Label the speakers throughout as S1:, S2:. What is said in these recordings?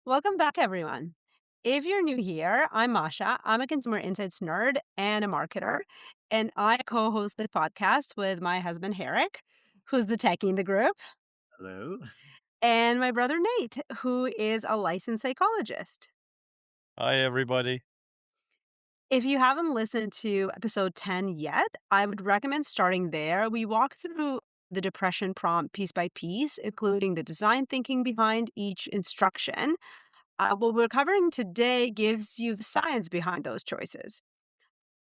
S1: Welcome back, everyone. If you're new here, I'm Masha. I'm a consumer insights nerd and a marketer, and I co host the podcast with my husband, Herrick, who's the techie in the group,
S2: Hello.
S1: and my brother, Nate, who is a licensed psychologist.
S2: Hi, everybody.
S1: If you haven't listened to episode 10 yet, I would recommend starting there. We walk through the depression prompt piece by piece, including the design thinking behind each instruction. What we're covering today gives you the science behind those choices.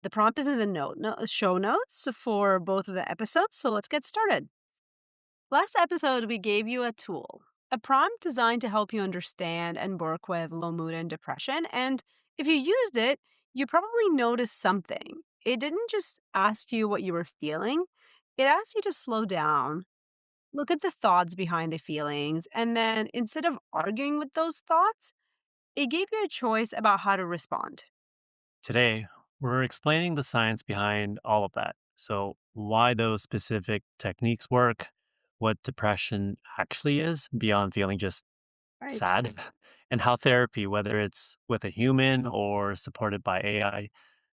S1: The prompt is in the show notes for both of the episodes, so let's get started. Last episode, we gave you a tool, a prompt designed to help you understand and work with low mood and depression. And if you used it, you probably noticed something. It didn't just ask you what you were feeling, it asked you to slow down, look at the thoughts behind the feelings, and then instead of arguing with those thoughts, it gave you a choice about how to respond.
S2: Today, we're explaining the science behind all of that. So, why those specific techniques work, what depression actually is beyond feeling just
S1: Right.
S2: sad, and how therapy, whether it's with a human or supported by AI,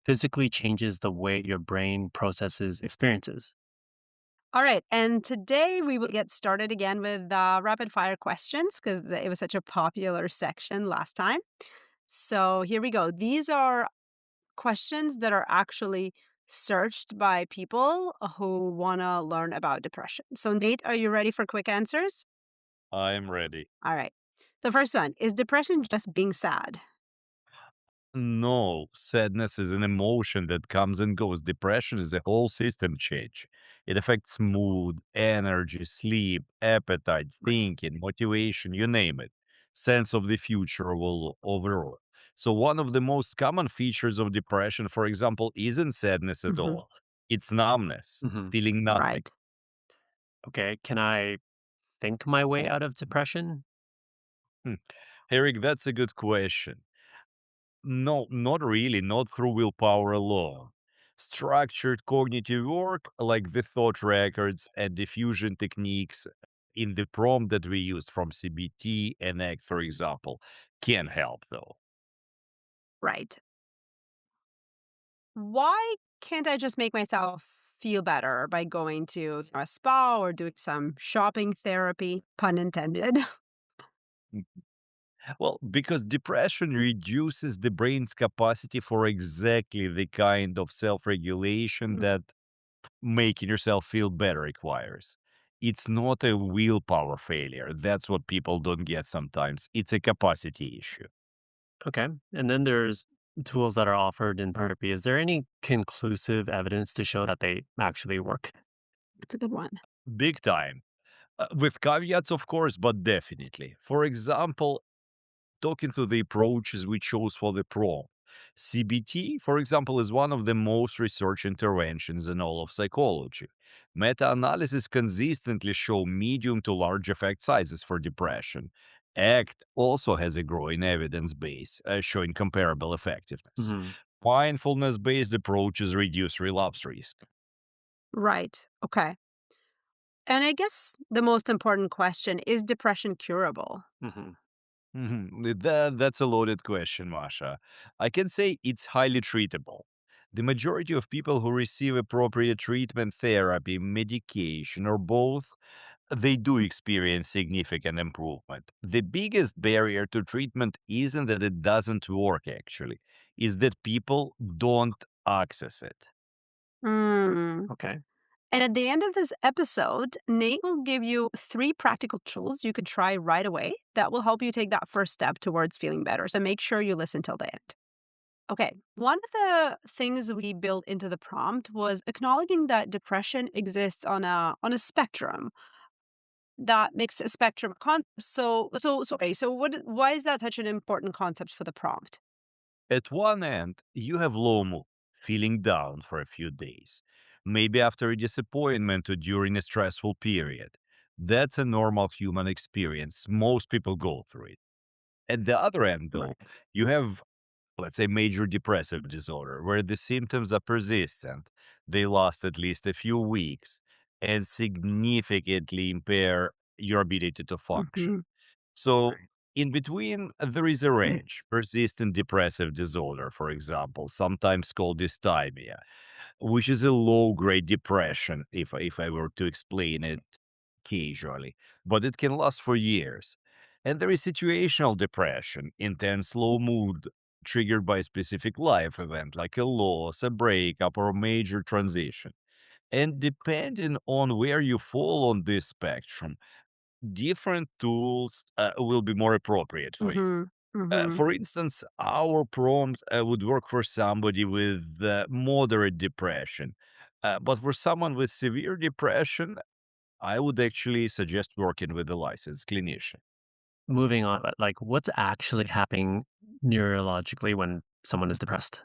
S2: physically changes the way your brain processes experiences.
S1: All right. And today we will get started again with rapid fire questions because it was such a popular section last time. So here we go. These are questions that are actually searched by people who want to learn about depression. So, Nate, are you ready for quick answers?
S2: I'm ready.
S1: All right. The first one, is depression just being sad?
S3: No, sadness is an emotion that comes and goes. Depression is a whole system change. It affects mood, energy, sleep, appetite,
S1: Right.
S3: thinking, motivation, you name it. Sense of the future overall. So, one of the most common features of depression, for example, isn't sadness at
S1: Hmm.
S3: all. It's numbness,
S2: Hmm.
S3: feeling nothing.
S1: Right.
S2: Okay, can I think my way out of depression?
S3: Hmm. Eric, that's a good question. No, not really, not through willpower alone. Structured cognitive work, like the thought records and diffusion techniques in the prompt that we used from CBT and ACT, for example, can help though.
S1: Right. Why can't I just make myself feel better by going to a spa or doing some shopping therapy, pun intended?
S3: Mm. Well, because depression reduces the brain's capacity for exactly the kind of self regulation
S1: Mm.
S3: that making yourself feel better requires. It's not a willpower failure. That's what people don't get sometimes. It's a capacity issue.
S2: Okay. And then there's tools that are offered in therapy. Is there any conclusive evidence to show that they actually work?
S1: That's a good one.
S3: Big time. With caveats, of course, but definitely. For example, talking to the approaches we chose for the prompt. CBT, for example, is one of the most researched interventions in all of psychology. Meta analysis consistently show medium to large effect sizes for depression. ACT also has a growing evidence base showing comparable effectiveness.
S2: Hmm.
S3: Mindfulness based approaches reduce relapse risk.
S1: Right. Okay. And I guess the most important question, is depression curable?
S2: Hmm.
S3: That's a loaded question, Masha. I can say it's highly treatable. The majority of people who receive appropriate treatment, therapy, medication, or both, they do experience significant improvement. The biggest barrier to treatment isn't that it doesn't work, actually, is that people don't access it.
S1: Mm.
S2: Okay.
S1: And at the end of this episode, Nate will give you three practical tools you could try right away that will help you take that first step towards feeling better. So make sure you listen till the end. Okay. One of the things we built into the prompt was acknowledging that depression exists on a spectrum. That makes a spectrum concept. Why is that such an important concept for the prompt?
S3: At one end, you have low mood, feeling down for a few days, maybe after a disappointment or during a stressful period. That's a normal human experience. Most people go through it. At the other end, though,
S2: Right.
S3: you have, let's say, major depressive disorder, where the symptoms are persistent. They last at least a few weeks and significantly impair your ability to function.
S1: Hmm.
S3: So,
S2: Right.
S3: In between, there is a range. Persistent depressive disorder, for example, sometimes called dysthymia, which is a low-grade depression, if I were to explain it casually, but it can last for years. And there is situational depression, intense low mood triggered by a specific life event like a loss, a breakup, or a major transition. And depending on where you fall on this spectrum, different tools will be more appropriate for you.
S1: Mhm. Mhm.
S3: For instance, our prompt would work for somebody with moderate depression. But for someone with severe depression, I would actually suggest working with a licensed clinician.
S2: Moving on, but, like, what's actually happening neurologically when someone is depressed?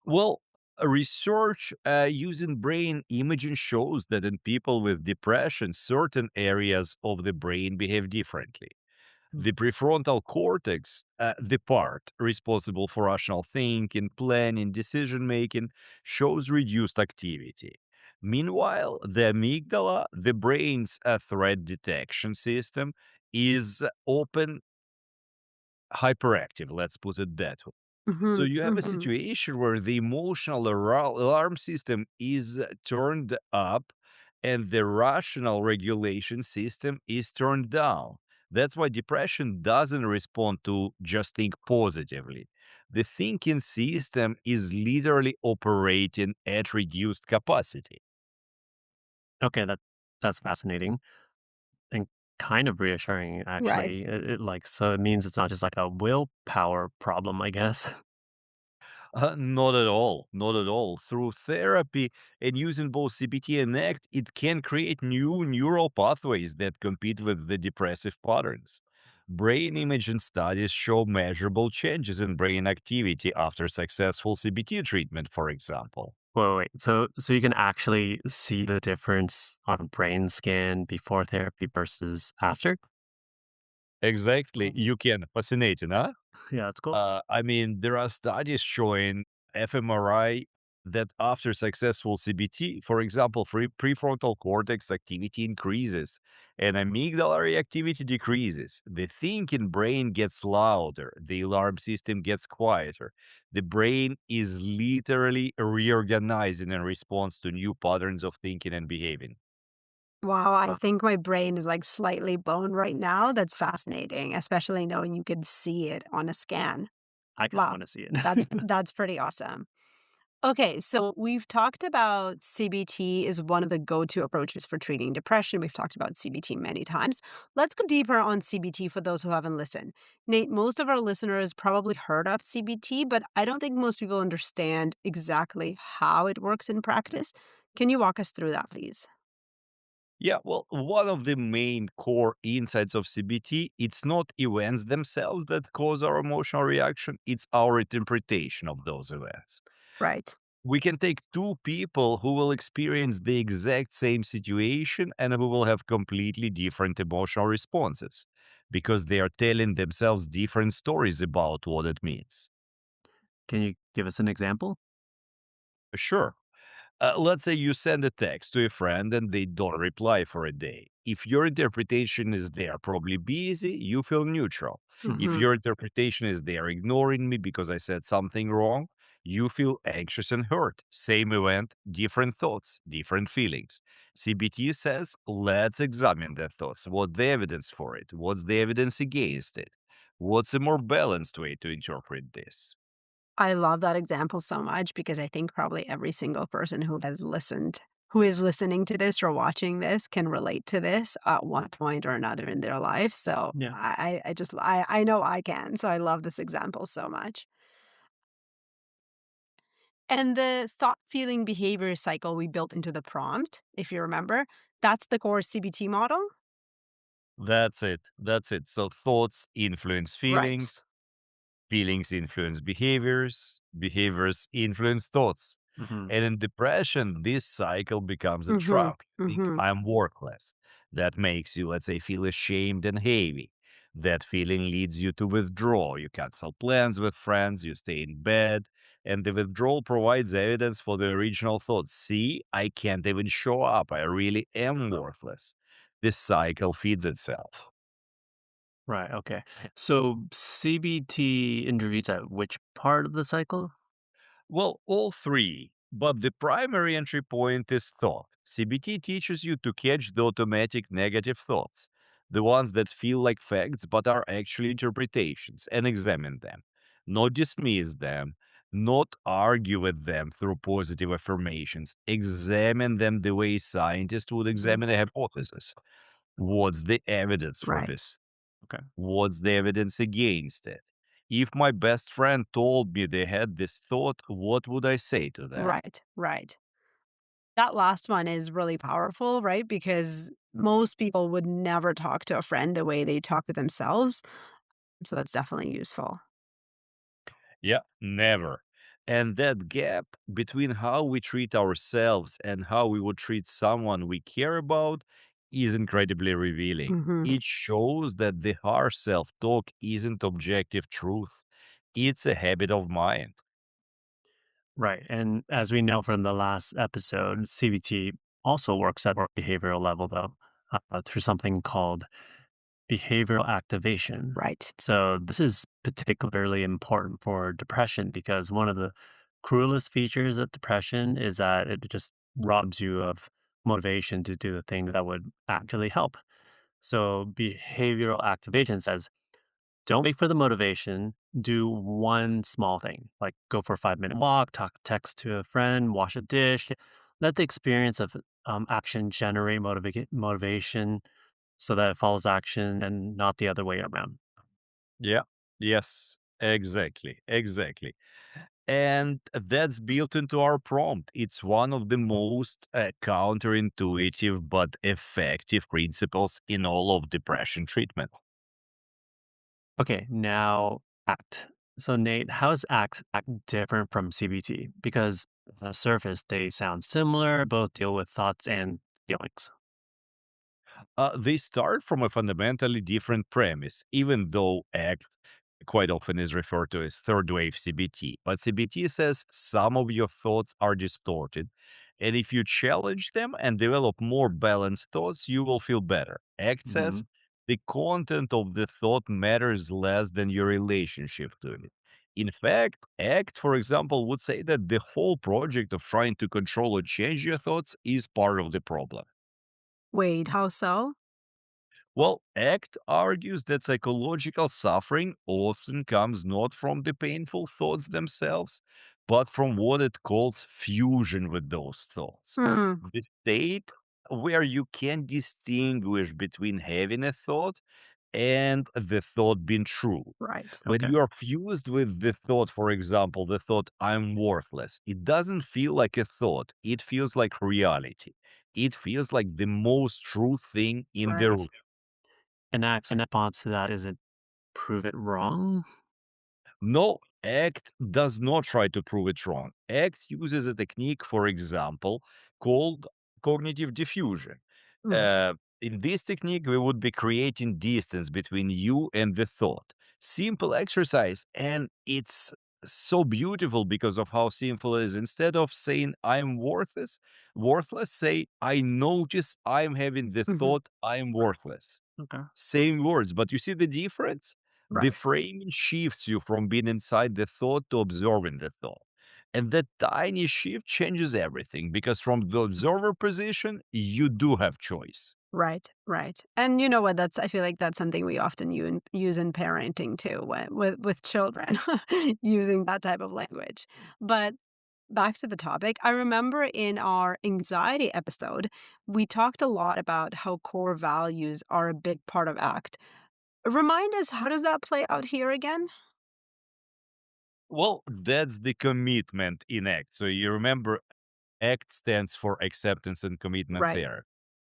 S3: Well, research using brain imaging shows that in people with depression, certain areas of the brain behave differently.
S2: Mm.
S3: The prefrontal cortex, the part responsible for rational thinking, planning, decision making, shows reduced activity. Meanwhile, the amygdala, the brain's threat detection system, is open hyperactive, let's put it that way. So
S1: Mhm.
S3: you have a
S1: Mhm.
S3: situation where the emotional alarm system is turned up and the rational regulation system is turned down. That's why depression doesn't respond to just think positively. The thinking system is literally operating at reduced capacity.
S2: Okay, that's fascinating and kind of reassuring,
S1: Right.
S2: actually. So it means it's not just like a willpower problem, I guess.
S3: Not at all. Not at all. Through therapy and using both CBT and ACT, it can create new neural pathways that compete with the depressive patterns. Brain imaging studies show measurable changes in brain activity after successful CBT treatment, for example.
S2: Wait. So you can actually see the difference on a brain scan before therapy versus after?
S3: Exactly.
S2: Oh.
S3: You can. Fascinating, huh?
S2: Yeah, that's cool.
S3: I mean, there are studies showing fMRI that after successful CBT, for example, prefrontal cortex activity increases and amygdala reactivity decreases. The thinking brain gets louder, the alarm system gets quieter. The brain is literally reorganizing in response to new patterns of thinking and behaving.
S1: Wow, I think my brain is, like, slightly blown right now. That's fascinating, especially knowing you could see it on a scan.
S2: I kinda
S1: Wow.
S2: wanna see
S1: That's
S2: it.
S1: that's pretty awesome. Okay, so we've talked about CBT is one of the go-to approaches for treating depression. We've talked about CBT many times. Let's go deeper on CBT for those who haven't listened. Nate, most of our listeners probably heard of CBT, but I don't think most people understand exactly how it works in practice. Can you walk us through that, please?
S3: Yeah, well, one of the main core insights of CBT, it's not events themselves that cause our emotional reaction, it's our interpretation of those events.
S1: Right.
S3: We can take two people who will experience the exact same situation and who will have completely different emotional responses because they are telling themselves different stories about what it means.
S2: Can you give us an example?
S3: Sure. Let's say you send a text to a friend and they don't reply for a day. If your interpretation is they're probably busy, you feel neutral. If
S1: Mhm.
S3: your interpretation is they're ignoring me because I said something wrong, you feel anxious and hurt. Same event, different thoughts, different feelings. CBT says, let's examine the thoughts. What's the evidence for it? What's the evidence against it? What's a more balanced way to interpret this?
S1: I love that example so much because I think probably every single person who is listening to this or watching this can relate to this at one point or another in their life. So
S2: Yeah.
S1: I know I can. So I love this example so much. And the thought feeling behavior cycle we built into the prompt, if you remember, that's the core CBT model.
S3: That's it. That's it. So thoughts influence
S1: Right.
S3: feelings. Feelings influence behaviors, behaviors influence thoughts.
S2: Mhm.
S3: And in depression, this cycle becomes a
S1: Mm-hmm.
S3: trap. You think,
S1: Mm-hmm.
S3: I'm worthless. That makes you, let's say, feel ashamed and heavy. That feeling leads you to withdraw. You cancel plans with friends, you stay in bed, and the withdrawal provides evidence for the original thought. See, I can't even show up. I really am worthless. This cycle feeds itself.
S2: Right. Okay. So CBT intervenes at which part of the cycle?
S3: Well, all three, but the primary entry point is thought. CBT teaches you to catch the automatic negative thoughts, the ones that feel like facts but are actually interpretations, and examine them. Not dismiss them, not argue with them through positive affirmations. Examine them the way scientists would
S2: Mhm.
S3: examine a hypothesis. What's the evidence for
S1: Right.
S3: this?
S2: Okay.
S3: What's the evidence against it? If my best friend told me they had this thought, what would I say to them?
S1: Right. Right. That last one is really powerful, right? Because most people would never talk to a friend the way they talk to themselves. So that's definitely useful.
S3: Yeah, never. And that gap between how we treat ourselves and how we would treat someone we care about is incredibly revealing.
S1: Hmm.
S3: It shows that the harsh self talk isn't objective truth, it's a habit of mind.
S2: Right. And as we know from the last episode, CBT also works at a behavioral level, though, through something called behavioral activation.
S1: Right.
S2: So, this is particularly important for depression because one of the cruelest features of depression is that it just robs you of motivation to do the thing that would actually help. So, behavioral activation says, don't wait for the motivation. Do one small thing, like go for a 5-minute walk, talk text to a friend, wash a dish. Let the experience of action generate motivation so that it follows action and not the other way around.
S3: Yeah, yes, exactly, exactly. And that's built into our prompt. It's one of the most counterintuitive but effective principles in all of depression treatment.
S2: Okay, now ACT. So, Nate, how is ACT different from CBT? Because on the surface, they sound similar, both deal with thoughts and feelings.
S3: They start from a fundamentally different premise, even though ACT quite often is referred to as third wave CBT. But CBT says some of your thoughts are distorted, and if you challenge them and develop more balanced thoughts, you will feel better. ACT
S2: Hmm.
S3: says the content of the thought matters less than your relationship to it. In fact, ACT, for example, would say that the whole project of trying to control or change your thoughts is part of the problem.
S1: Wait, how so?
S3: Well, ACT argues that psychological suffering often comes not from the painful thoughts themselves, but from what it calls fusion with those thoughts.
S1: Hmm.
S3: The state where you can distinguish between having a thought and the thought being true.
S1: Right.
S3: When
S2: Okay.
S3: you are fused with the thought, for example, the thought, I'm worthless, it doesn't feel like a thought, it feels like reality. It feels like the most true thing in the room.
S1: Right.
S2: And ACT's response to that is it prove it wrong?
S3: No, ACT does not try to prove it wrong. ACT uses a technique, for example, called cognitive diffusion.
S1: Mm.
S3: Uh, in this technique, we would be creating distance between you and the thought. Simple exercise, and it's so beautiful because of how simple it is. Instead of saying I'm worthless, say I notice I'm having the
S1: Hmm.
S3: thought I'm worthless.
S2: Okay.
S3: Same words, but you see the difference? The
S1: Right.
S3: framing shifts you from being inside the thought to observing the thought. And that tiny shift changes everything because from the observer position, you do have choice.
S1: Right, right. And you know what? That's I feel like that's something we often use in parenting too, with children, using that type of language. But back to the topic, I remember in our anxiety episode, we talked a lot about how core values are a big part of ACT. Remind us, how does that play out here again?
S3: Well, that's the commitment in ACT. So you remember ACT stands for acceptance and commitment
S1: Right,
S3: there.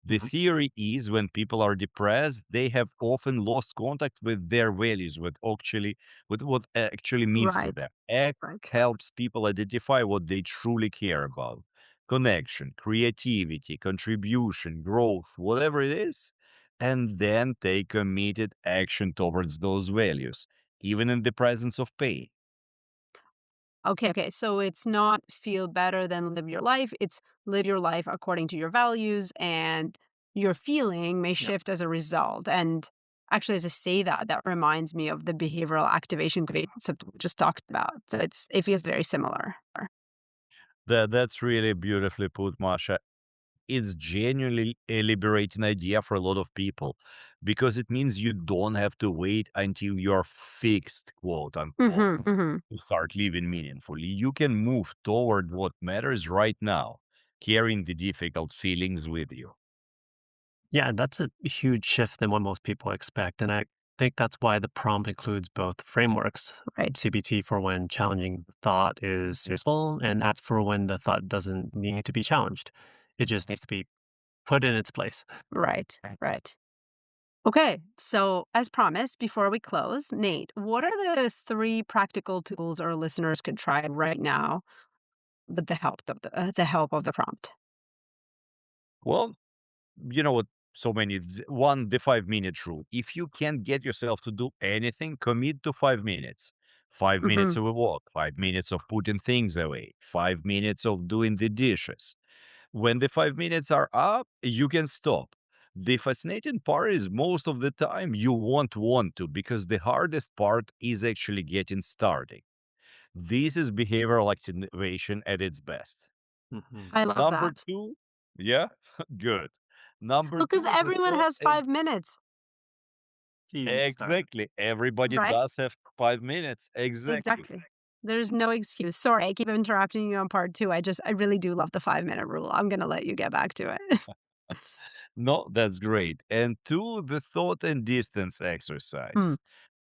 S3: The theory is when people are depressed, they have often lost contact with their values, with what actually means to
S1: right,
S3: them. ACT
S1: right.
S3: helps people identify what they truly care about. Connection, creativity, contribution, growth, whatever it is, and then take committed action towards those values, even in the presence of pain.
S1: Okay, okay. So it's not feel better than live your life. It's live your life according to your values, and your feeling may
S2: Yep.
S1: shift as a result. And Actually, as I say that, that reminds me of the behavioral activation concept we just talked about. So it feels very similar.
S3: That's really beautifully put, Masha. It's genuinely a liberating idea for a lot of people because it means you don't have to wait until you're fixed, quote unquote,
S1: Mhm, mhm.
S3: to start living meaningfully. You can move toward what matters right now, carrying the difficult feelings with you.
S2: Yeah, that's a huge shift than what most people expect. And I think that's why the prompt includes both frameworks,
S1: Right,
S2: CBT for when challenging thought is useful, and ACT for when the thought doesn't need to be challenged. It just needs to be put in its place.
S1: right, right. Okay, so as promised, before we close, Nate, what are the 3 practical tools our listeners could try right now with the help of the prompt?
S3: Well, you know what? So many. One, the 5 minute rule. If you can't get yourself to do anything, commit to 5 minutes. 5 minutes
S1: Mhm,
S3: of a walk, 5 minutes of putting things away, 5 minutes of doing the dishes. When the 5 minutes are up, you can stop. The fascinating part is most of the time you won't want to because the hardest part is actually getting started. This is behavioral activation at its best.
S2: Hmm.
S1: I love
S3: Number
S1: that.
S3: two, yeah, good. Number
S1: Because
S3: two, the
S1: everyone
S3: thought
S1: has
S3: and
S1: 5 minutes,
S2: It's easy to start.
S3: exactly. Everybody
S1: right?
S3: does have 5 minutes. Exactly.
S1: Exactly. There's no excuse. Sorry, I keep interrupting you on part 2. I really do love the 5-minute rule. I'm gonna let you get back to it.
S3: No, that's great. And two, the thought and distance
S1: Hmm,
S3: exercise.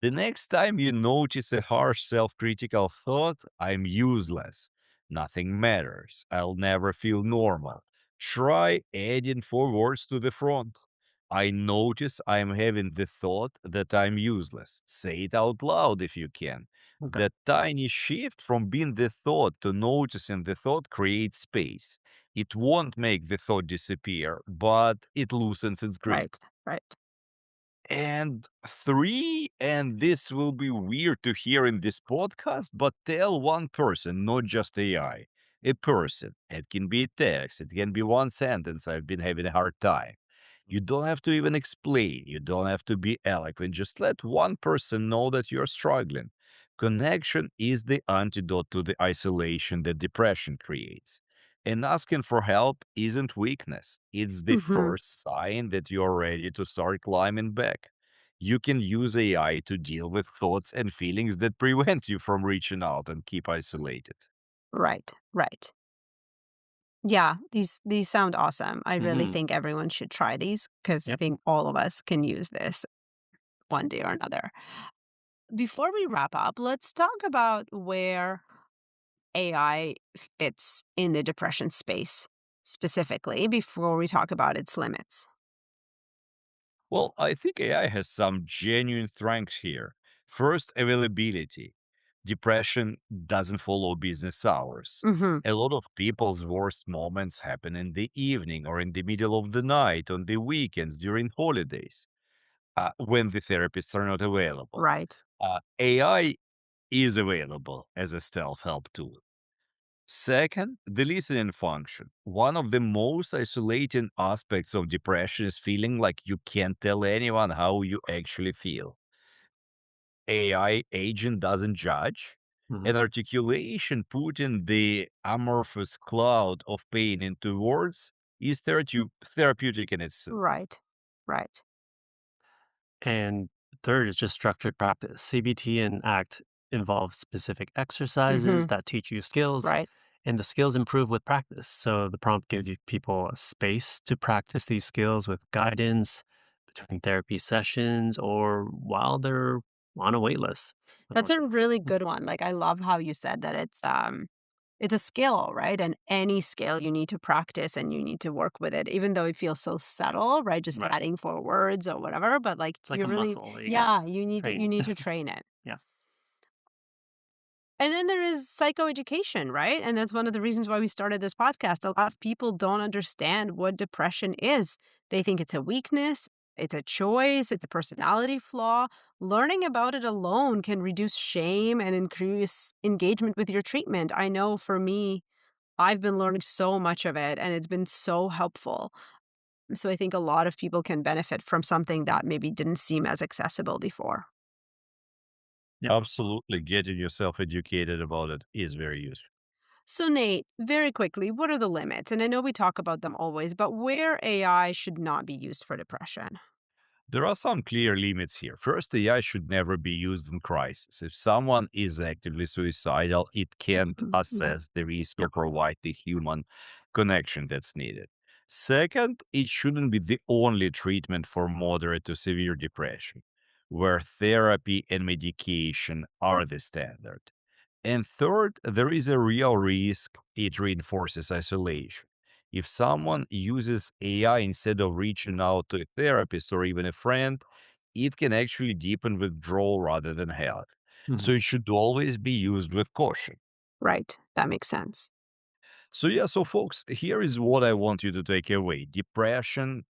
S3: The next time you notice a harsh self critical thought, I'm useless. Nothing matters. I'll never feel normal. Try adding 4 words to the front. I notice I'm having the thought that I'm useless. Say it out loud if you can.
S2: Okay.
S3: That tiny shift from being the thought to noticing the thought creates space. It won't make the thought disappear, but it loosens its grip.
S1: right, right.
S3: And three, and this will be weird to hear in this podcast, but tell one person, not just AI, a person. It can be a text, it can be one sentence. I've been having a hard time. You don't have to even explain. You don't have to be eloquent. Just let one person know that you're struggling. Connection is the antidote to the isolation that depression creates. And asking for help isn't weakness, it's the
S1: Mhm.
S3: first sign that you're ready to start climbing back. You can use AI to deal with thoughts and feelings that prevent you from reaching out and keep isolated.
S1: Right, right. Yeah, these sound awesome. I really
S2: Hmm.
S1: think everyone should try these because I
S2: Yep.
S1: think all of us can use this one day or another. Before we wrap up, let's talk about where AI fits in the depression space specifically before we talk about its limits.
S3: Well, I think AI has some genuine strengths here. First, availability. Depression doesn't follow business hours.
S1: Mhm.
S3: A lot of people's worst moments happen in the evening or in the middle of the night, on the weekends, during holidays, when the therapists are not available.
S1: Right.
S3: AI is available as a self help tool. Second, the listening function. One of the most isolating aspects of depression is feeling like you can't tell anyone how you actually feel. AI agent doesn't judge.
S2: Hmm.
S3: An articulation putting the amorphous cloud of pain into words is therapeutic in itself.
S1: Right. Right.
S2: And third is just structured practice. CBT and ACT involve specific exercises
S1: Mhm.
S2: that teach you skills,
S1: Right.
S2: and the skills improve with practice. So the prompt gives you people a space to practice these skills with guidance between therapy sessions or while they're on a wait list.
S1: That's a really good one. Like, I love how you said that it's a skill, right? And any skill you need to practice and you need to work with it, even though it feels so subtle, right? Just
S2: Right.
S1: adding 4 words or whatever, but like
S2: It's like
S1: you
S2: a
S1: really
S2: muscle that you got
S1: yeah, you
S2: trained.
S1: need to train it.
S2: Yeah.
S1: And then there is psychoeducation, right? And that's one of the reasons why we started this podcast. A lot of people don't understand what depression is. They think it's a weakness, it's a choice, it's a personality flaw. Learning about it alone can reduce shame and increase engagement with your treatment. I know for me, I've been learning so much of it and it's been so helpful. So I think a lot of people can benefit from something that maybe didn't seem as accessible before.
S2: Yeah.
S3: Absolutely. Getting yourself educated about it is very useful.
S1: So, Nate, very quickly, what are the limits? And I know we talk about them always, but where AI should not be used for depression?
S3: There are some clear limits here. First, AI should never be used in crisis. If someone is actively suicidal, it can't
S1: Yeah.
S3: assess the risk or provide the human connection that's needed. Second, it shouldn't be the only treatment for moderate to severe depression, where therapy and medication are the standard. And third, there is a real risk it reinforces isolation. If someone uses AI instead of reaching out to a therapist or even a friend, it can actually deepen withdrawal rather than help. So
S2: Mhm.
S3: it should always be used with caution.
S1: Right. That makes sense.
S3: So folks, here is what I want you to take away. Depression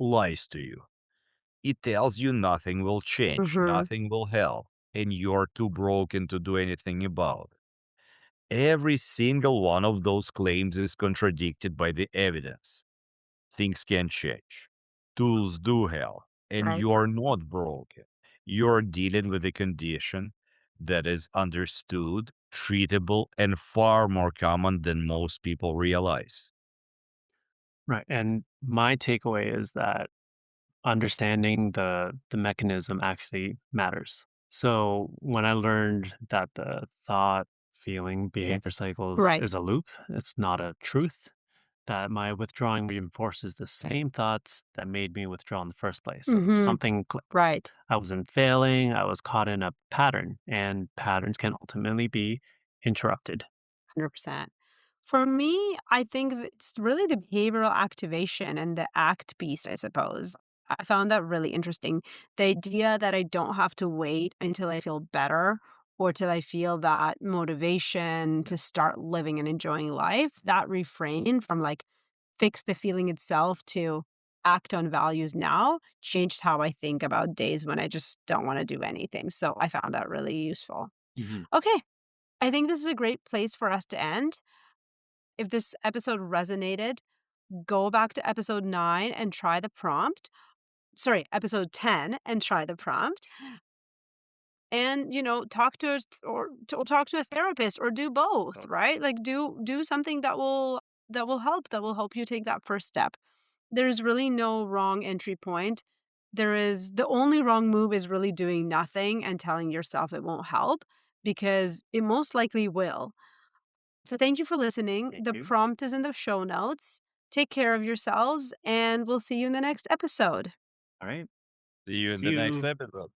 S3: lies to you. It tells you nothing will change,
S1: Hmm.
S3: nothing will help, and you're too broken to do anything about it. Every single one of those claims is contradicted by the evidence. Things can change. Tools do help, and
S1: Right.
S3: you're not broken. You're dealing with a condition that is understood, treatable, and far more common than most people realize.
S2: Right. And my takeaway is that understanding the mechanism actually matters. So when I learned that the thought, feeling, behavior cycles
S1: Right.
S2: is a loop, it's not a truth, that my withdrawing reinforces the same thoughts that made me withdraw in the first place. So
S1: Hmm.
S2: something clicked.
S1: Right.
S2: I wasn't failing, I was caught in a pattern, and patterns can ultimately be interrupted.
S1: 100%. For me, I think that it's really the behavioral activation and the ACT piece, I suppose. I found that really interesting. The idea that I don't have to wait until I feel better or till I feel that motivation to start living and enjoying life, that refrain from like fix the feeling itself to act on values now changed how I think about days when I just don't want to do anything. So I found that really useful.
S2: Mhm.
S1: Okay, I think this is a great place for us to end. If this episode resonated, go back to episode 9 and try the prompt. Sorry, episode 10 and try the prompt. And, talk to us or talk to a therapist or do both, right? Like do something that will help you take that first step. There's really no wrong entry point. The only wrong move is really doing nothing and telling yourself it won't help because it most likely will. So thank you for listening.
S2: Thank
S1: The
S2: you.
S1: prompt is in the show notes. Take care of yourselves, and we'll see you in the next episode.
S2: All right.
S3: See you in
S2: See
S3: the next
S2: you.
S3: episode.